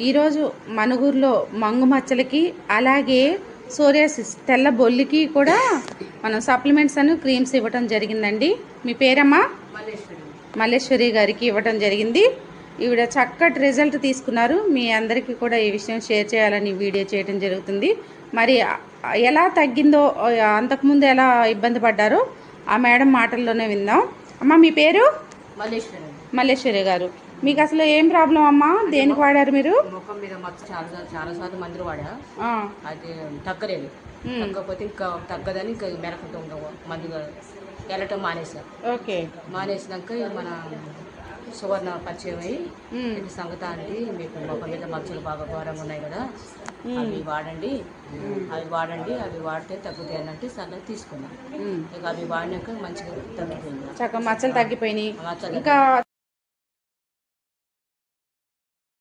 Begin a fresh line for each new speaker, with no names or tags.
ఈరోజు మనుగురులో మంగు మచ్చలకి అలాగే సోరియాసిస్ తెల్ల బొల్లికి కూడా మనం సప్లిమెంట్స్ అను క్రీమ్స్ ఇవ్వటం జరిగిందండి. మీ పేరమ్మా? మల్లేశ్వరి గారికి ఇవ్వటం జరిగింది. ఈవిడ చక్కటి రిజల్ట్ తీసుకున్నారు. మీ అందరికీ కూడా ఈ విషయం షేర్ చేయాలని వీడియో చేయడం జరుగుతుంది. మరి ఎలా తగ్గిందో, అంతకుముందు ఎలా ఇబ్బంది పడ్డారో ఆ మేడం మాటల్లోనే విందాం. అమ్మ మీ పేరు? మల్లేశ్వరి గారు. మీకు అసలు ఏం ప్రాబ్లం అమ్మా? దేనికి వాడారు మీరు?
ముఖం మీద మచ్చ చాలా సార్లు మందులు వాడా, అది తగ్గలేదు. తగ్గకపోతే ఇంకా తగ్గదని ఇంకా మెరకటం మందుగా వెళ్ళటం మానేసా.
ఓకే.
మానేసినాక మన సువర్ణ పరిచయం అయ్యి ఇది సంగతి అండి, మీకు ముఖం మీద మచ్చలు బాగా ఘోరంగా ఉన్నాయి కదా, అవి వాడండి అవి వాడితే తగ్గుతాయి అన్నట్టు సగం తీసుకున్నాను. ఇక అవి వాడినాక మంచిగా తగ్గిపోయింది.
చక్కగా మచ్చలు తగ్గిపోయినాయి. ఇంకా